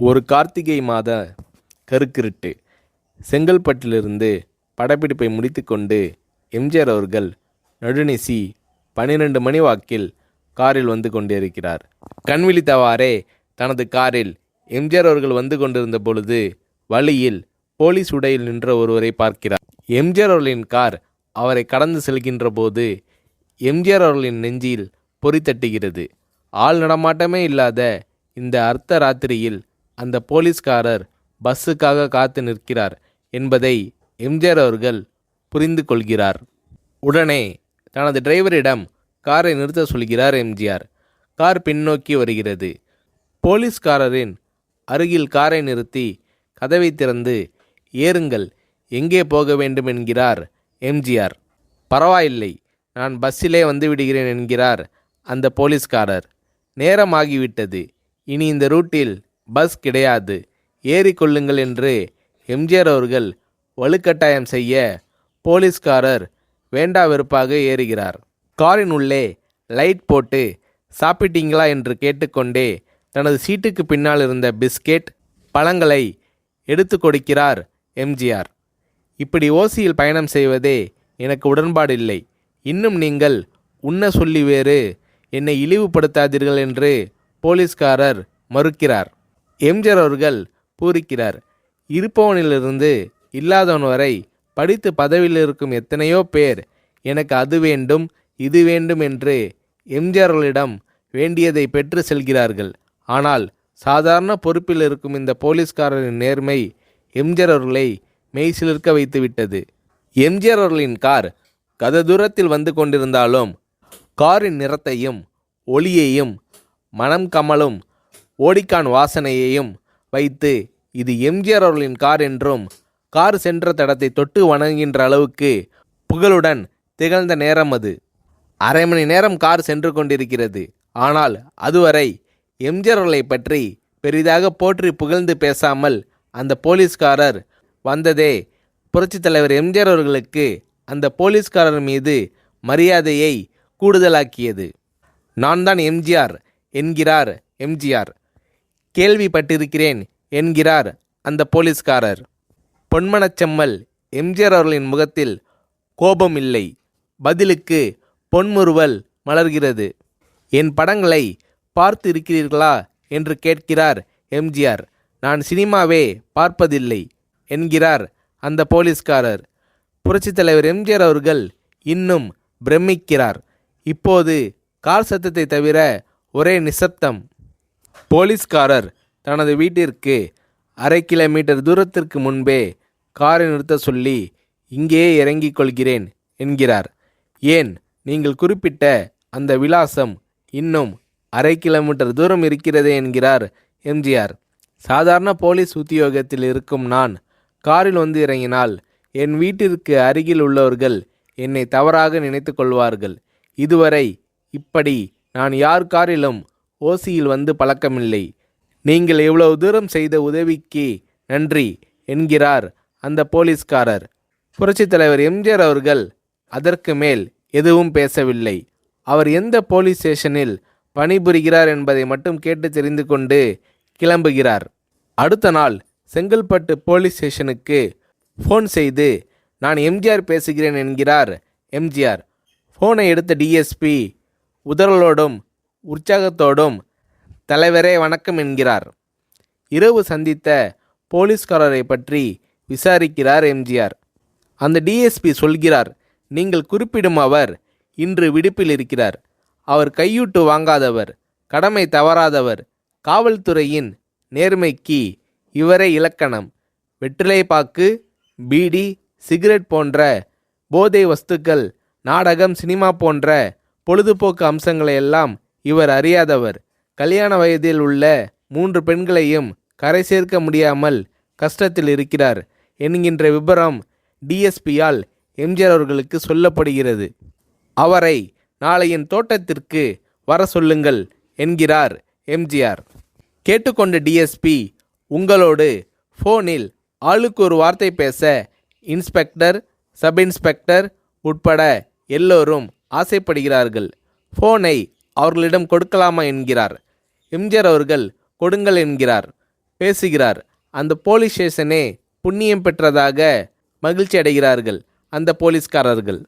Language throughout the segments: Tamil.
ஒரு கார்த்திகை மாத கருக்கிருட்டு. செங்கல்பட்டிலிருந்து படப்பிடிப்பை முடித்துக்கொண்டு எம்ஜிஆர் அவர்கள் நடுநிசி 12 மணி வாக்கில் காரில் வந்து கொண்டிருக்கிறார். கண் விழித்தவாறே தனது காரில் எம்ஜிஆர் அவர்கள் வந்து கொண்டிருந்த பொழுது வழியில் போலீஸ் உடையில் நின்ற ஒருவரை பார்க்கிறார். எம்ஜிஆர் அவர்களின் கார் அவரை கடந்து செல்கின்ற போது எம்ஜிஆர் அவர்களின் நெஞ்சில் பொறி தட்டுகிறது. ஆள் நடமாட்டமே இல்லாத இந்த அர்த்த ராத்திரியில் அந்த போலீஸ்காரர் பஸ்ஸுக்காக காத்து நிற்கிறார் என்பதை எம்ஜிஆர் அவர்கள் புரிந்து கொள்கிறார். உடனே தனது டிரைவரிடம் காரை நிறுத்த சொல்கிறார் எம்ஜிஆர். கார் பின்னோக்கி வருகிறது. போலீஸ்காரரின் அருகில் காரை நிறுத்தி கதவை திறந்து ஏறுங்கள், எங்கே போக வேண்டும் என்கிறார் எம்ஜிஆர். பரவாயில்லை, நான் பஸ்ஸிலே வந்து விடுகிறேன் என்கிறார் அந்த போலீஸ்காரர். நேரமாகிவிட்டது, இனி இந்த ரூட்டில் பஸ் கிடையாது, ஏறிக்கொள்ளுங்கள் என்று எம்ஜிஆர் அவர்கள் வலுக்கட்டாயம் செய்ய போலீஸ்காரர் வேண்டா வெறுப்பாக ஏறுகிறார். காரின் உள்ளே லைட் போட்டு சாப்பிட்டீங்களா என்று கேட்டுக்கொண்டே தனது சீட்டுக்கு பின்னால் இருந்த பிஸ்கெட் பழங்களை எடுத்து கொடுக்கிறார் எம்ஜிஆர். இப்படி ஓசியில் பயணம் செய்வதே எனக்கு உடன்பாடில்லை. இன்னும் நீங்கள் உண்ண சொல்லி வேறு என்னை இழிவுபடுத்தாதீர்கள் என்று போலீஸ்காரர் மறுக்கிறார். எம்ஜிஆர் அவர்கள் பூரிக்கிறார். இருப்பவனிலிருந்து இல்லாதவன் வரை படித்து பதவியில் இருக்கும் எத்தனையோ பேர் எனக்கு அது வேண்டும் இது வேண்டும் என்று எம்ஜிஆர் அவர்களிடம் வேண்டியதை பெற்று செல்கிறார்கள். ஆனால் சாதாரண பொறுப்பில் இருக்கும் இந்த போலீஸ்காரரின் நேர்மை எம்ஜிஆர் அவர்களை மெய்சிலிர்க்க வைத்துவிட்டது. எம்ஜிஆர் அவர்களின் கார் கத தூரத்தில் வந்து கொண்டிருந்தாலும் காரின் நிறத்தையும் ஒளியையும் மனம் கமலும் ஓடிக்கான் வாசனையையும் வைத்து இது எம்ஜிஆர் அவர்களின் கார் என்றும் கார் சென்ற தடத்தை தொட்டு வணங்குகின்ற அளவுக்கு புகழுடன் திகழ்ந்த நேரம் அது. அரை மணி நேரம் கார் சென்று கொண்டிருக்கிறது. ஆனால் அதுவரை எம்ஜிஆர் அவர்களை பற்றி பெரிதாக போற்றி புகழ்ந்து பேசாமல் அந்த போலீஸ்காரர் வந்ததே புரட்சித் தலைவர் எம்ஜிஆர் அவர்களுக்கு அந்த போலீஸ்காரர் மீது மரியாதையை கூடுதலாக்கியது. நான் தான் எம்ஜிஆர் என்கிறார் எம்ஜிஆர். கேள்விப்பட்டிருக்கிறேன் என்கிறார் அந்த போலீஸ்காரர். பொன்மனச்செம்மல் எம்ஜிஆர் அவர்களின் முகத்தில் கோபம் இல்லை, பதிலுக்கு பொன்முறுவல் மலர்கிறது. என் படங்களை பார்த்து இருக்கிறீர்களா என்று கேட்கிறார் எம்ஜிஆர். நான் சினிமாவே பார்ப்பதில்லை என்கிறார் அந்த போலீஸ்காரர். புரட்சித் தலைவர் எம்ஜிஆர் அவர்கள் இன்னும் பிரமிக்கிறார். இப்போது கார் சத்தத்தை தவிர ஒரே நிசப்தம். போலீஸ்காரர் தனது வீட்டிற்கு 1/2 கிலோமீட்டர் தூரத்திற்கு முன்பே காரை நிறுத்த சொல்லி இங்கேயே இறங்கிக் கொள்கிறேன் என்கிறார். ஏன், நீங்கள் குறிப்பிட்ட அந்த விலாசம் இன்னும் 1/2 கிலோமீட்டர் தூரம் இருக்கிறதே என்கிறார் எம்ஜிஆர். சாதாரண போலீஸ் உத்தியோகத்தில் இருக்கும் நான் காரில் வந்து இறங்கினால் என் வீட்டிற்கு அருகில் உள்ளவர்கள் என்னை தவறாக நினைத்து கொள்வார்கள். இதுவரை இப்படி நான் யார் காரிலும் ஓசியில் வந்து பழக்கமில்லை. நீங்கள் எவ்வளவு தூரம் செய்த உதவிக்கு நன்றி என்கிறார் அந்த போலீஸ்காரர். புரட்சித் தலைவர் எம்ஜிஆர் அவர்கள் அதற்கு மேல் எதுவும் பேசவில்லை. அவர் எந்த போலீஸ் ஸ்டேஷனில் பணிபுரிகிறார் என்பதை மட்டும் கேட்டு தெரிந்து கொண்டு கிளம்புகிறார். அடுத்த நாள் செங்கல்பட்டு போலீஸ் ஸ்டேஷனுக்கு ஃபோன் செய்து நான் எம்ஜிஆர் பேசுகிறேன் என்கிறார் எம்ஜிஆர். ஃபோனை எடுத்த டிஎஸ்பி உதறலோடும் உற்சாகத்தோடும் தலைவரே வணக்கம் என்கிறார். இரவு சந்தித்த போலீஸ்காரரை பற்றி விசாரிக்கிறார் எம்ஜிஆர். அந்த டிஎஸ்பி சொல்கிறார், நீங்கள் குறிப்பிடும் அவர் இன்று விடுப்பில் இருக்கிறார். அவர் கையூட்டு வாங்காதவர், கடமை தவறாதவர், காவல்துறையின் நேர்மைக்கு இவரே இலக்கணம். வெற்றிலை பாக்கு, பீடி, சிகரெட் போன்ற போதை வஸ்துக்கள், நாடகம், சினிமா போன்ற பொழுதுபோக்கு அம்சங்களையெல்லாம் இவர் அறியாதவர். கல்யாண வயதில் உள்ள 3 பெண்களையும் கரை சேர்க்க முடியாமல் கஷ்டத்தில் இருக்கிறார் என்கின்ற விபரம் டிஎஸ்பியால் எம்ஜிஆர் அவர்களுக்கு சொல்லப்படுகிறது. அவரை நாளை என் தோட்டத்திற்கு வர சொல்லுங்கள் என்கிறார் எம்ஜிஆர். கேட்டுக்கொண்ட டிஎஸ்பி உங்களோடு ஃபோனில் ஆளுக்கு ஒரு வார்த்தை பேச இன்ஸ்பெக்டர், சப் இன்ஸ்பெக்டர் உட்பட எல்லோரும் ஆசைப்படுகிறார்கள். ஃபோனை அவர்களிடம் கொடுக்கலாமா என்கிறார். எம்ஜிஆர் அவர்கள் கொடுங்கள் என்கிறார். பேசுகிறார். அந்த போலீஸ் ஸ்டேஷனே புண்ணியம் பெற்றதாக மகிழ்ச்சி அடைகிறார்கள் அந்த போலீஸ்காரர்கள்.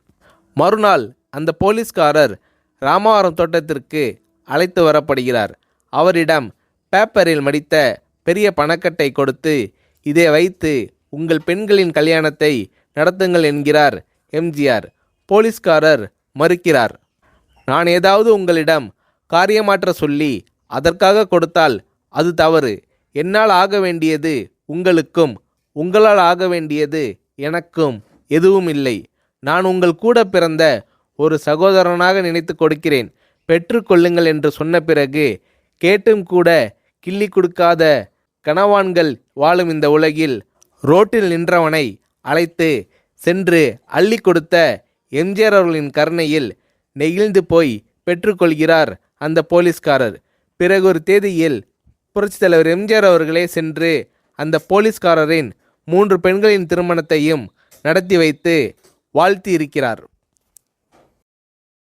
மறுநாள் அந்த போலீஸ்காரர் ராமவரம் தோட்டத்திற்கு அழைத்து வரப்படுகிறார். அவரிடம் பேப்பரில் மடித்த பெரிய பணக்கட்டை கொடுத்து, இதை வைத்து உங்கள் பெண்களின் கல்யாணத்தை நடத்துங்கள் என்கிறார் எம்ஜிஆர். போலீஸ்காரர் மறுக்கிறார். நான் ஏதாவது உங்களிடம் காரியமாற்ற சொல்லி அதற்காக கொடுத்தால் அது தவறு. என்னால் ஆக வேண்டியது உங்களுக்கும், உங்களால் ஆக வேண்டியது எனக்கும் எதுவும் இல்லை. நான் உங்கள் கூட பிறந்த ஒரு சகோதரனாக நினைத்து கொடுக்கிறேன், பெற்றுக்கொள்ளுங்கள் என்று சொன்ன பிறகு கேட்டும் கூட கிள்ளி கொடுக்காத கனவான்கள் வாழும் இந்த உலகில் ரோட்டில் நின்றவனை அழைத்து சென்று அள்ளி கொடுத்த எம்ஜிஆர் அவர்களின் கருணையில் நெகிழ்ந்து போய் பெற்றுக்கொள்கிறார் அந்த போலீஸ்காரர். பிறகு ஒரு தேதியில் புரட்சித் தலைவர் எம்ஜிஆர் அவர்களே சென்று அந்த போலீஸ்காரரின் 3 பெண்களின் திருமணத்தையும் நடத்தி வைத்து வாழ்த்தி இருக்கிறார்.